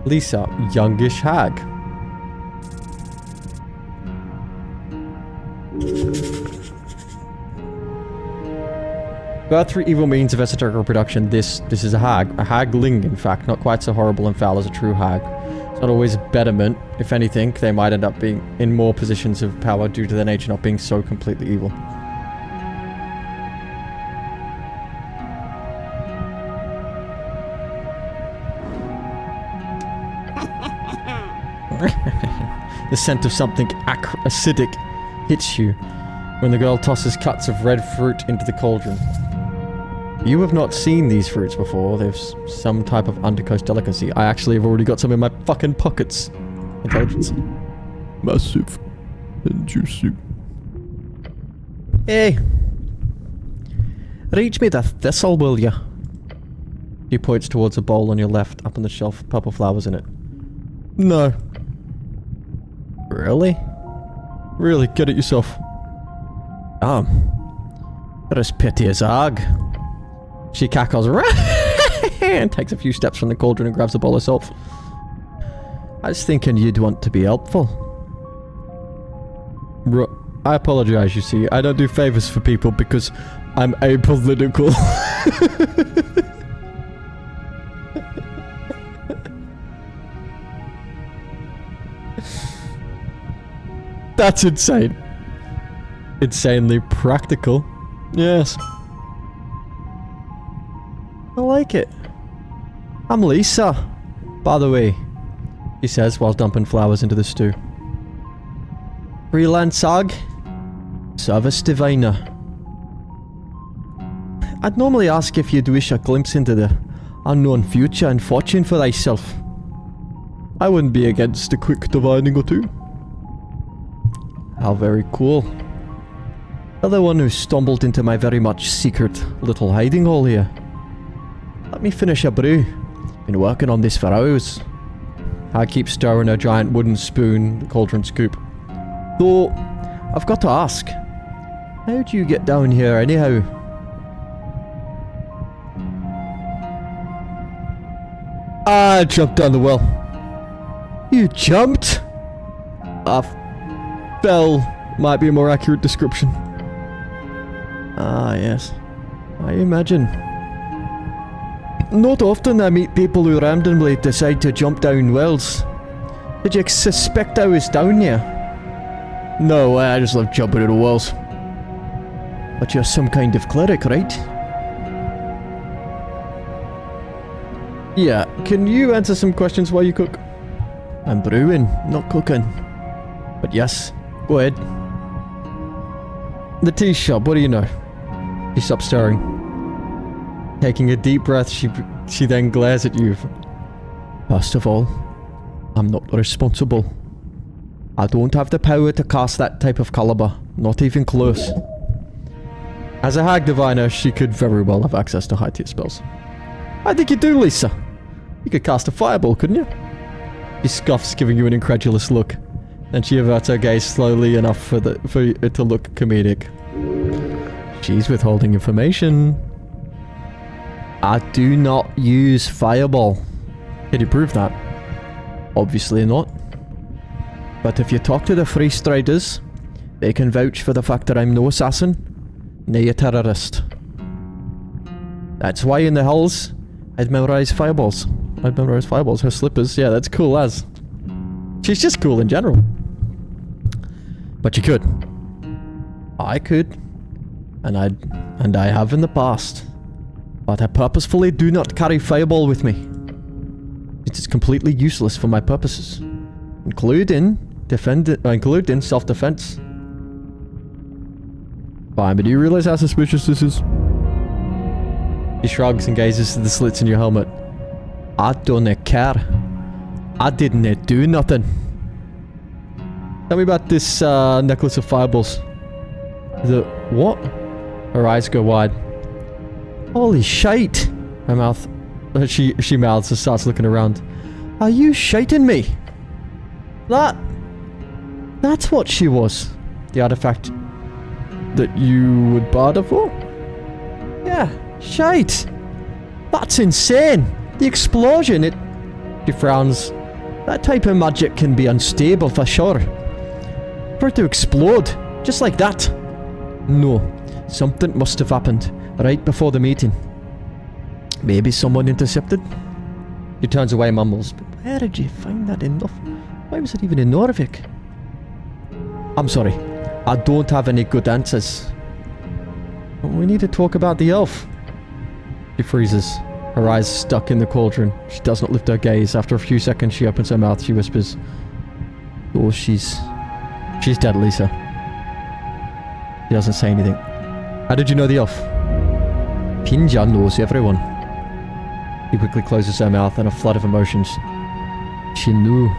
Speaker 1: Lisa, youngish hag. Birth through evil means of esoteric reproduction. This is a hag. A hagling, in fact. Not quite so horrible and foul as a true hag. It's not always a betterment. If anything, they might end up being in more positions of power due to their nature not being so completely evil. The scent of something acidic hits you when the girl tosses cuts of red fruit into the cauldron. You have not seen these fruits before. There's some type of undercoast delicacy. I actually have already got some in my fucking pockets. Intelligence.
Speaker 2: Massive and juicy.
Speaker 1: Hey. Reach me the thistle, will ya? He points towards a bowl on your left, up on the shelf, purple flowers in it. No. Really? Really, get it yourself.
Speaker 2: That is pity as hag.
Speaker 1: She cackles and takes a few steps from the cauldron and grabs a bowl herself.
Speaker 2: I was thinking you'd want to be helpful.
Speaker 1: I apologize, you see. I don't do favors for people because I'm apolitical. That's insane. Insanely practical. Yes. I like it. I'm Lisa. By the way, he says while dumping flowers into the stew. Freelance Ag, Service Diviner. I'd normally ask if you'd wish a glimpse into the unknown future and fortune for thyself. I wouldn't be against a quick divining or two. How very cool. You're the one who stumbled into my very much secret little hiding hole here. Let me finish a brew. Been working on this for hours. I keep stirring a giant wooden spoon, the cauldron scoop. Though, I've got to ask, how'd you get down here anyhow? I jumped down the well. You jumped? I fell, might be a more accurate description. Ah, yes. I imagine. Not often I meet people who randomly decide to jump down wells. Did you suspect I was down here? No, I just love jumping into wells. But you're some kind of cleric, right? Yeah, can you answer some questions while you cook? I'm brewing, not cooking. But yes, go ahead. The tea shop, what do you know? She stops stirring. Taking a deep breath, she then glares at you. First of all, I'm not responsible. I don't have the power to cast that type of caliber, not even close. As a hag diviner, she could very well have access to high tier spells. I think you do, Lisa. You could cast a fireball, couldn't you? She scoffs, giving you an incredulous look. Then she averts her gaze slowly enough for it to look comedic. She's withholding information. I do not use fireball. Can you prove that? Obviously not. But if you talk to the Free Striders, they can vouch for the fact that I'm no assassin, nay a terrorist. That's why in the hills, I'd memorize fireballs. Her slippers, yeah, that's cool as. She's just cool in general. But you could. I could. And I have in the past. But I purposefully do not carry fireball with me. It is completely useless for my purposes. Including self-defense. Fine, but do you realize how suspicious this is? He shrugs and gazes to the slits in your helmet. I don't care. I didn't do nothing. Tell me about this necklace of fireballs. The what? Her eyes go wide. Holy shite! Her mouth. She mouths and starts looking around. Are you shiting me? That's what she was. The artifact that you would barter for? Yeah, shite. That's insane. The explosion, She frowns. That type of magic can be unstable for sure. For it to explode, just like that. No, something must have happened right before the meeting. Maybe someone intercepted? He turns away and mumbles, but where did you find that enough? Why was it even in Norvik? I'm sorry, I don't have any good answers. We need to talk about the elf. She freezes, her eyes stuck in the cauldron. She does not lift her gaze. After a few seconds, she opens her mouth. She whispers, "Oh, she's dead, Lisa." She doesn't say anything. How did you know the elf? Pinja knows everyone. He quickly closes her mouth in a flood of emotions. She knew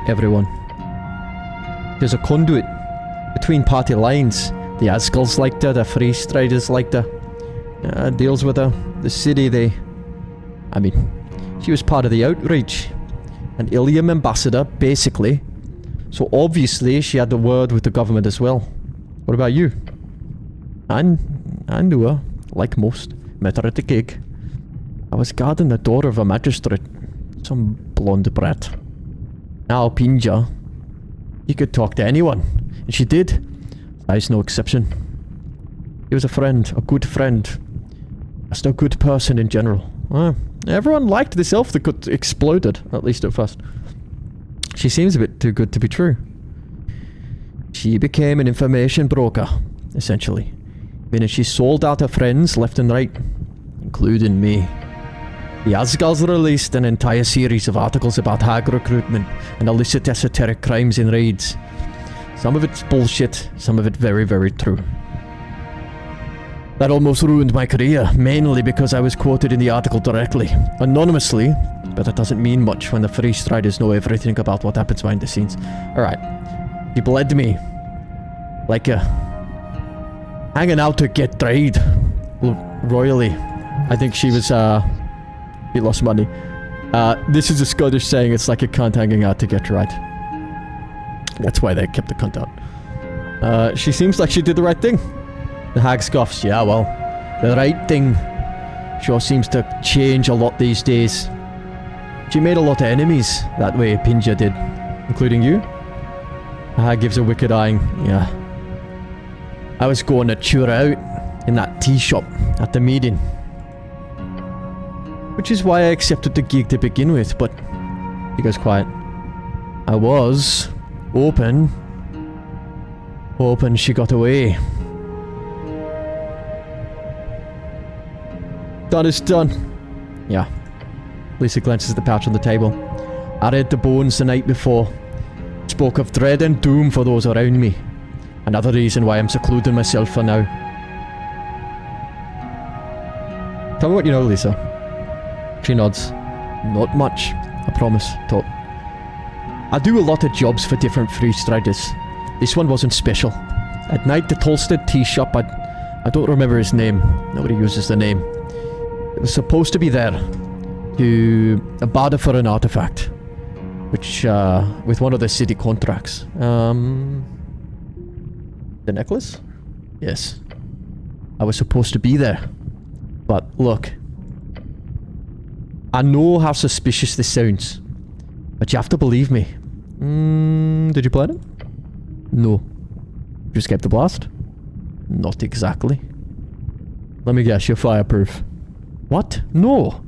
Speaker 1: everyone. There's a conduit between party lines. The Asgulls liked her, the Free Striders liked her. Deals with her. The city, she was part of the outreach. An Ilium ambassador, basically. So obviously she had the word with the government as well. What about you? I knew her, like most. Met her at the gig. I was guarding the door of a magistrate. Some blonde brat. Now Pinja. He could talk to anyone. And she did. I's no exception. He was a friend, a good friend. Just a good person in general. Everyone liked this elf that got exploded, at least at first. She seems a bit too good to be true. She became an information broker, essentially. Meaning she sold out her friends left and right, including me. The Asgals released an entire series of articles about hag recruitment and illicit esoteric crimes in raids. Some of it's bullshit, some of it very, very true. That almost ruined my career, mainly because I was quoted in the article directly, anonymously, but that doesn't mean much when the Free Striders know everything about what happens behind the scenes. Alright. He bled me. Like hanging out to get tried. Royally. I think she was, he lost money. This is a Scottish saying, it's like a cunt hanging out to get right. That's why they kept the cunt out. She seems like she did the right thing. The hag scoffs. Yeah, well, the right thing sure seems to change a lot these days. She made a lot of enemies that way, Pinja did. Including you? The hag gives a wicked eyeing. Yeah. I was going to chew her out in that tea shop at the meeting. Which is why I accepted the gig to begin with, but he goes quiet. I was hoping she got away. Done is done. Yeah. Lisa glances at the pouch on the table. I read the bones the night before. Spoke of dread and doom for those around me. Another reason why I'm secluding myself for now. Tell me what you know, Lisa. She nods. Not much, I promise, Tot. I do a lot of jobs for different Free Striders. This one wasn't special. At night, the Tolstead tea shop, I don't remember his name. Nobody uses the name. It was supposed to be there to barter for an artifact, which with one of the city contracts. The necklace? Yes. I was supposed to be there. But look, I know how suspicious this sounds, but you have to believe me. Did you plan it? No. You escaped the blast? Not exactly. Let me guess, you're fireproof. What? No.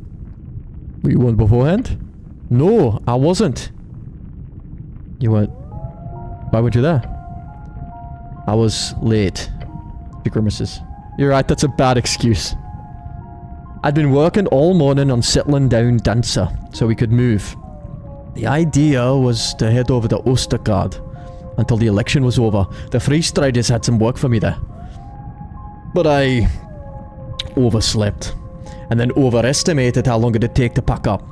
Speaker 1: Were you one beforehand? No, I wasn't. You weren't. Why weren't you there? I was late. She grimaces. You're right, that's a bad excuse. I'd been working all morning on settling down Dancer so we could move. The idea was to head over to Ostergaard until the election was over. The Free Striders had some work for me there. But I overslept. And then overestimated how long it'd take to pack up.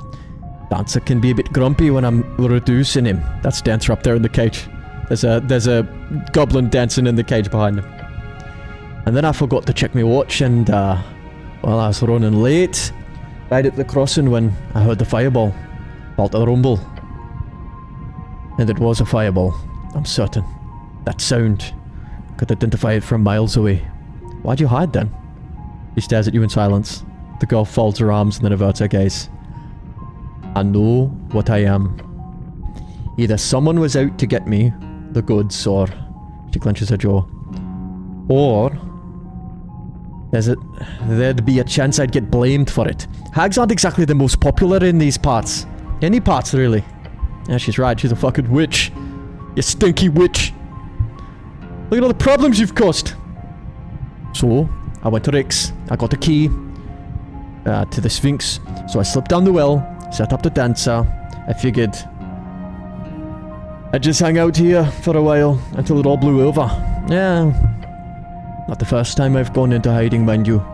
Speaker 1: Dancer can be a bit grumpy when I'm reducing him. That's Dancer up there in the cage. There's a goblin dancing in the cage behind him. And then I forgot to check my watch and, well, I was running late. Right at the crossing when I heard the fireball. Felt a rumble. And it was a fireball. I'm certain. That sound. Could identify it from miles away. Why'd you hide then? He stares at you in silence. The girl folds her arms and then averts her gaze. I know what I am. Either someone was out to get me, the goods, or... She clenches her jaw. Or... there'd be a chance I'd get blamed for it. Hags aren't exactly the most popular in these parts. Any parts, really. Yeah, she's right. She's a fucking witch. You stinky witch. Look at all the problems you've caused. So, I went to Rick's. I got a key. To the Sphinx. So I slipped down the well. Set up the Dancer. I figured I'd just hang out here for a while until it all blew over. Yeah. Not the first time I've gone into hiding, mind you.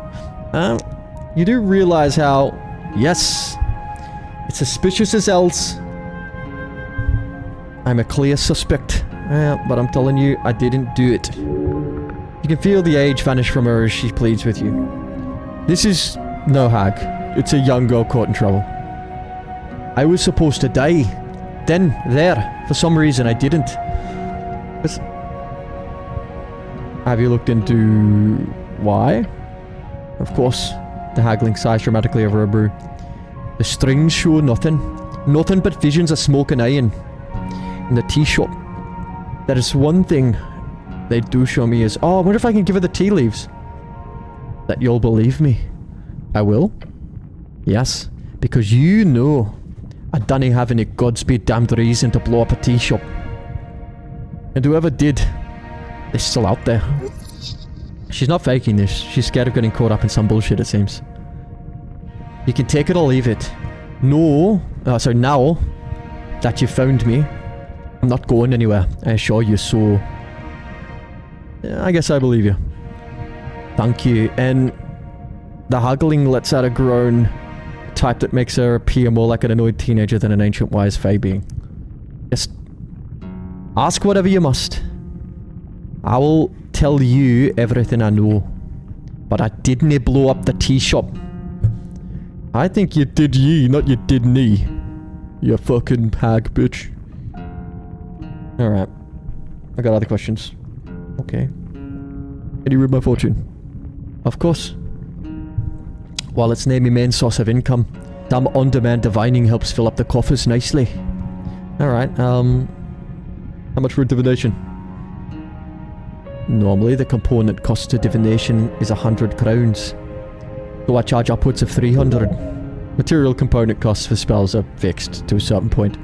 Speaker 1: You do realize how... Yes. It's suspicious as else. I'm a clear suspect. But I'm telling you, I didn't do it. You can feel the age vanish from her as she pleads with you. This is no hag. It's a young girl caught in trouble. I was supposed to die. Then, there. For some reason, I didn't. Have you looked into... why? Of course. The hagling sighs dramatically over her brew. The strings show nothing. Nothing but visions of smoke and iron. In the tea shop. There is one thing they do show me is... Oh, I wonder if I can give her the tea leaves. That you'll believe me. I will? Yes. Because you know I didn't have any Godspeed damned reason to blow up a tea shop. And whoever did, they're still out there. She's not faking this. She's scared of getting caught up in some bullshit, it seems. You can take it or leave it. No. So now that you found me, I'm not going anywhere. I assure you, so... I guess I believe you. Thank you. And the haggling lets out a groan, type that makes her appear more like an annoyed teenager than an ancient wise fae being. Just ask whatever you must. I will tell you everything I know. But I didn't blow up the tea shop. I think you did ye, not you did me. You fucking hag bitch. Alright. I got other questions. Okay. Can you read my fortune? Of course. While it's named my main source of income, damn on-demand divining helps fill up the coffers nicely. Alright, how much for divination? Normally the component cost to divination is 100 crowns. So I charge upwards of 300. Material component costs for spells are fixed to a certain point.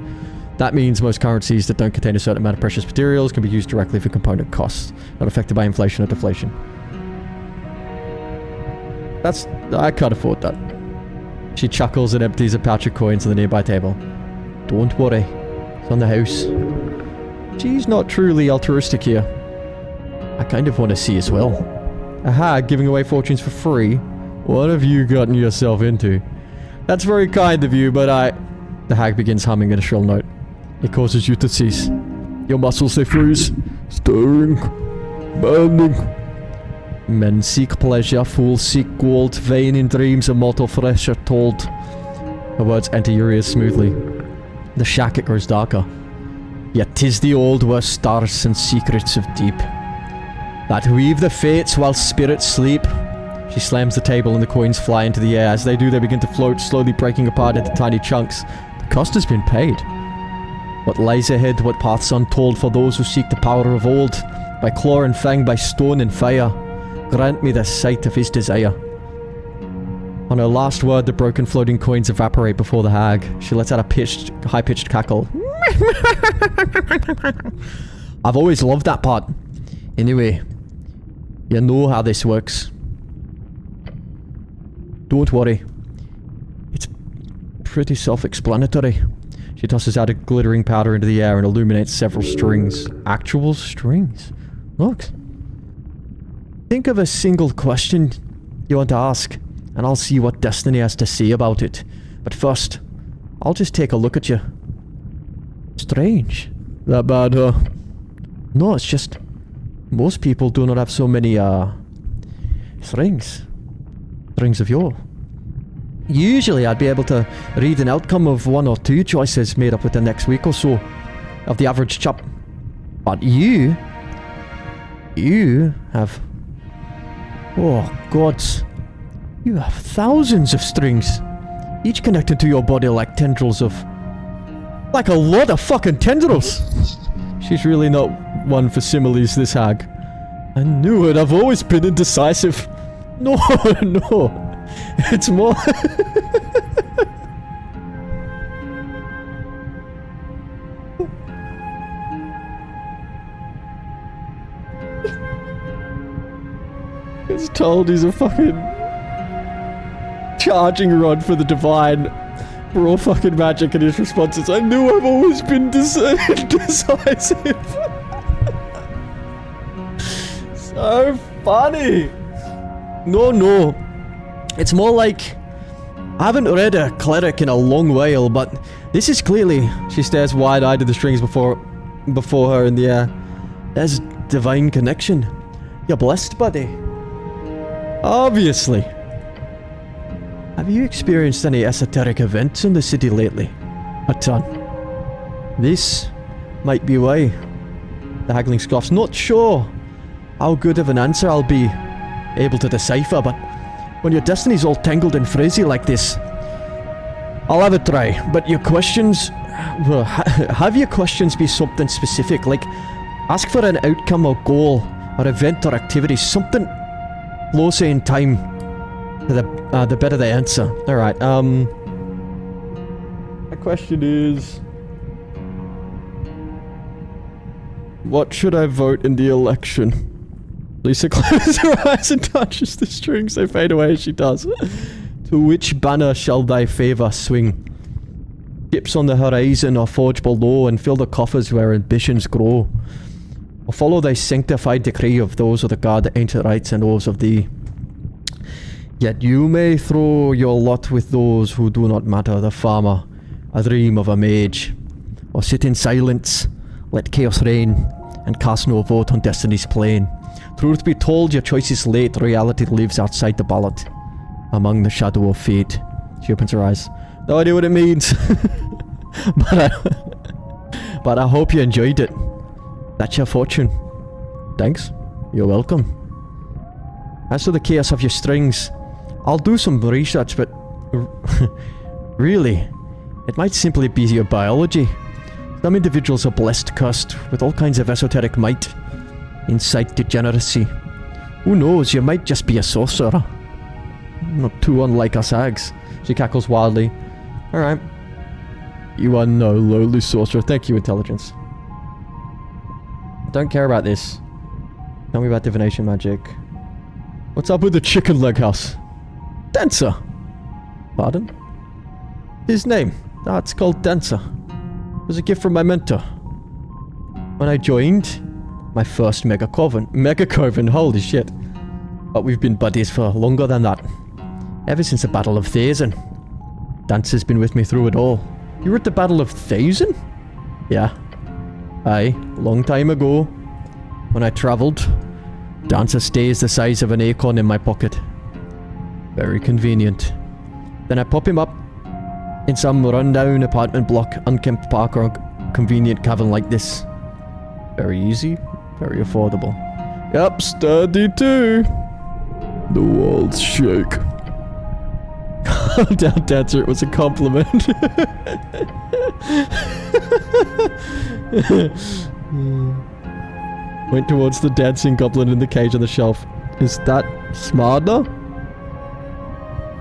Speaker 1: That means most currencies that don't contain a certain amount of precious materials can be used directly for component costs, not affected by inflation or deflation. I can't afford that. She chuckles and empties a pouch of coins on the nearby table. Don't worry, it's on the house. She's not truly altruistic here. I kind of want to see as well. A hag giving away fortunes for free? What have you gotten yourself into? That's very kind of you, but The hag begins humming at a shrill note. It causes you to cease. Your muscles, they freeze. Stirring. Burning. Men seek pleasure, fools seek gold, vain in dreams, immortal flesh are told. Her words enter your ears smoothly. The shack, it grows darker. Yet 'tis the old where stars and secrets of deep that weave the fates while spirits sleep. She slams the table and the coins fly into the air. As they do, they begin to float, slowly breaking apart into tiny chunks. The cost has been paid. What lies ahead, what paths untold for those who seek the power of old, by claw and fang, by stone and fire. Grant me the sight of his desire. On her last word, the broken floating coins evaporate before the hag. She lets out a high-pitched cackle. I've always loved that part. Anyway, you know how this works. Don't worry. It's pretty self-explanatory. She tosses out a glittering powder into the air and illuminates several strings. Actual strings. Look. Think of a single question you want to ask, and I'll see what Destiny has to say about it. But first, I'll just take a look at you. Strange. That bad, huh? No, it's just... most people do not have so many, strings. Strings of yore. Usually I'd be able to read an outcome of one or two choices made up within the next week or so of the average chap. But you have... oh, gods. You have thousands of strings, each connected to your body like tendrils of... like a lot of fucking tendrils! She's really not one for similes, this hag. I knew it, I've always been indecisive. No, no. It's more... It's told he's a fucking... charging rod for the divine. For all fucking magic, and his response is, I knew I've always been indecisive. So funny. No. It's more like... I haven't read a cleric in a long while, but this is clearly... She stares wide-eyed at the strings before her in the air. There's divine connection. You're blessed, buddy. Obviously. Have you experienced any esoteric events in the city lately? A ton. This might be why. The haggling scoffs. Not sure how good of an answer I'll be able to decipher, but when your destiny's all tangled and frizzy like this, I'll have a try. But your questions... well, have your questions be something specific, like ask for an outcome or goal or event or activity, something closer in time. The better the answer. Alright, my question is... what should I vote in the election? Lisa closes her eyes and touches the strings. They fade away as she does. To which banner shall thy favour swing? Ships on the horizon or forge below, and fill the coffers where ambitions grow. Or follow thy sanctified decree of those who guard the ancient rights and oaths of thee. Yet you may throw your lot with those who do not matter, the farmer, a dream of a mage. Or sit in silence, let chaos reign, and cast no vote on destiny's plane. Truth be told, your choice is late, reality lives outside the ballot. Among the shadow of fate. She opens her eyes. No idea what it means. but I hope you enjoyed it. That's your fortune. Thanks. You're welcome. As to the chaos of your strings, I'll do some research, but really, it might simply be your biology. Some individuals are blessed, cursed, with all kinds of esoteric might, insight, degeneracy. Who knows, you might just be a sorcerer. Not too unlike us hags. She cackles wildly. Alright. You are no lowly sorcerer. Thank you, intelligence. Don't care about this. Tell me about divination magic. What's up with the chicken leg house? Dancer! Pardon? His name. Ah, it's called Dancer. It was a gift from my mentor. When I joined my first Mega Coven, holy shit. But we've been buddies for longer than that. Ever since the Battle of Thaysen. Dancer's been with me through it all. You were at the Battle of Thaysen? Yeah. Aye, long time ago. When I travelled, Dancer stays the size of an acorn in my pocket. Very convenient. Then I pop him up in some rundown apartment block, unkempt park, or a convenient cavern like this. Very easy, very affordable. Yep, sturdy too. The walls shake. Calm down, Dancer, it was a compliment. Went towards the dancing goblin in the cage on the shelf. Is that Smarter?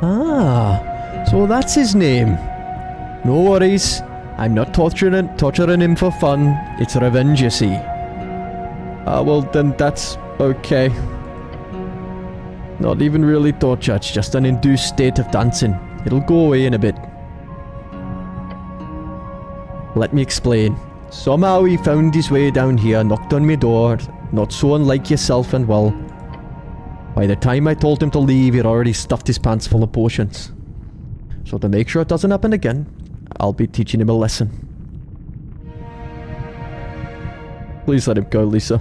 Speaker 1: Ah, so that's his name. No worries. I'm not torturing him for fun. It's revenge, you see. Well then that's okay. Not even really torture, it's just an induced state of dancing. It'll go away in a bit. Let me explain. Somehow he found his way down here, knocked on my door, not so unlike yourself, and well, by the time I told him to leave, he'd already stuffed his pants full of potions. So to make sure it doesn't happen again, I'll be teaching him a lesson. Please let him go, Lisa.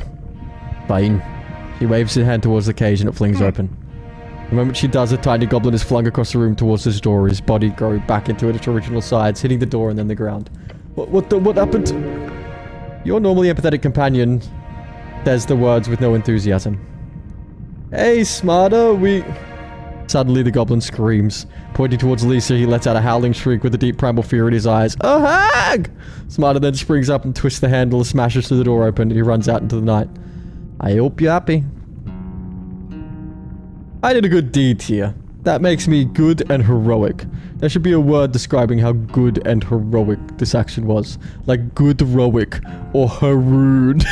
Speaker 1: Fine. She waves her hand towards the cage and it flings open. The moment she does, a tiny goblin is flung across the room towards this door, his body growing back into its original size, hitting the door and then the ground. What happened? Your normally empathetic companion says the words with no enthusiasm. Hey, Smarter, Suddenly the goblin screams. Pointing towards Lisa, he lets out a howling shriek with a deep primal fear in his eyes. A hag! Smarter then springs up and twists the handle and smashes through the door open, and he runs out into the night. I hope you're happy. I did a good deed here. That makes me good and heroic. There should be a word describing how good and heroic this action was. Like good-roic or herood.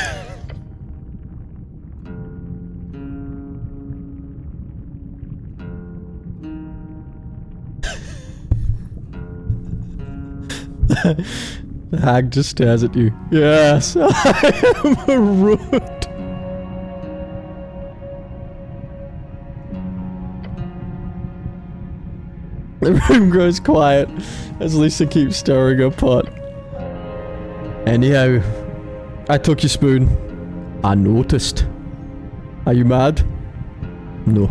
Speaker 1: The hag just stares at you. Yes, I am heroic. The room grows quiet as Lisa keeps stirring her pot. Anyhow, I took your spoon. I noticed. Are you mad? No.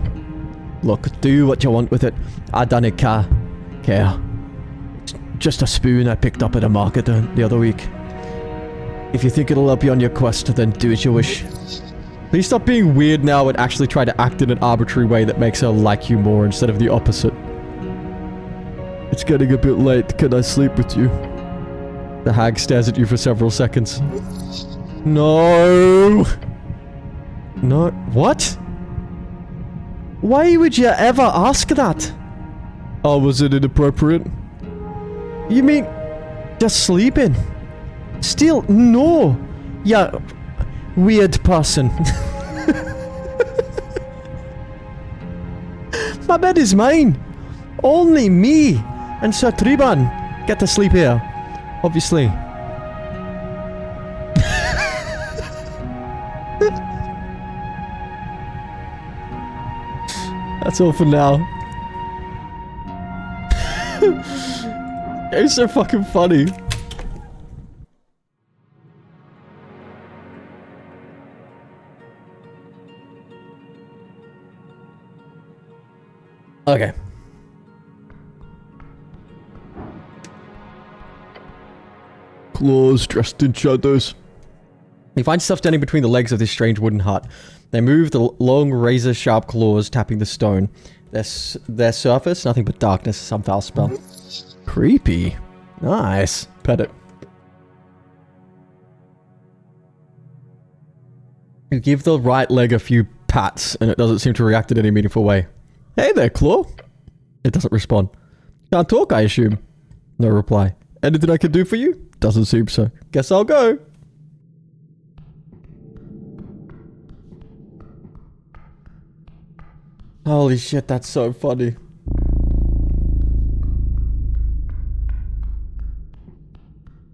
Speaker 1: Look, do what you want with it. I don't care. It's just a spoon I picked up at a market the other week. If you think it'll help you on your quest, then do as you wish. Please stop being weird now and actually try to act in an arbitrary way that makes her like you more instead of the opposite. It's getting a bit late. Can I sleep with you? The hag stares at you for several seconds. No! No. What? Why would you ever ask that? Oh, was it inappropriate? You mean just sleeping? Still, no! Yeah, weird person. My bed is mine. Only me and Sir Triban get to sleep here. Obviously. That's all for now. It's so fucking funny. Okay.
Speaker 2: Claws dressed in shadows.
Speaker 1: You find yourself standing between the legs of this strange wooden hut. They move the long razor-sharp claws tapping the stone. Their surface, nothing but darkness, some foul spell.
Speaker 2: Creepy.
Speaker 1: Nice. Pet it. You give the right leg a few pats, and it doesn't seem to react in any meaningful way. Hey there, Claw. It doesn't respond. Can't talk, I assume. No reply. Anything I can do for you? Doesn't seem so. Guess I'll go. Holy shit, that's so funny.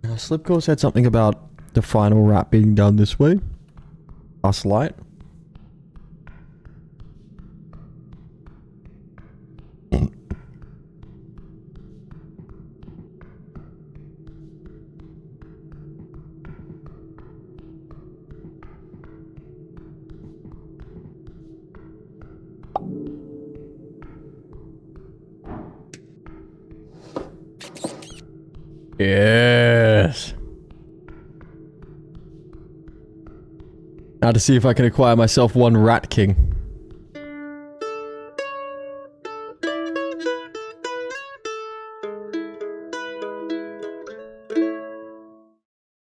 Speaker 1: Now, Slipcore said something about the final rap being done this way. Last light. Yes. Now to see if I can acquire myself one Rat King.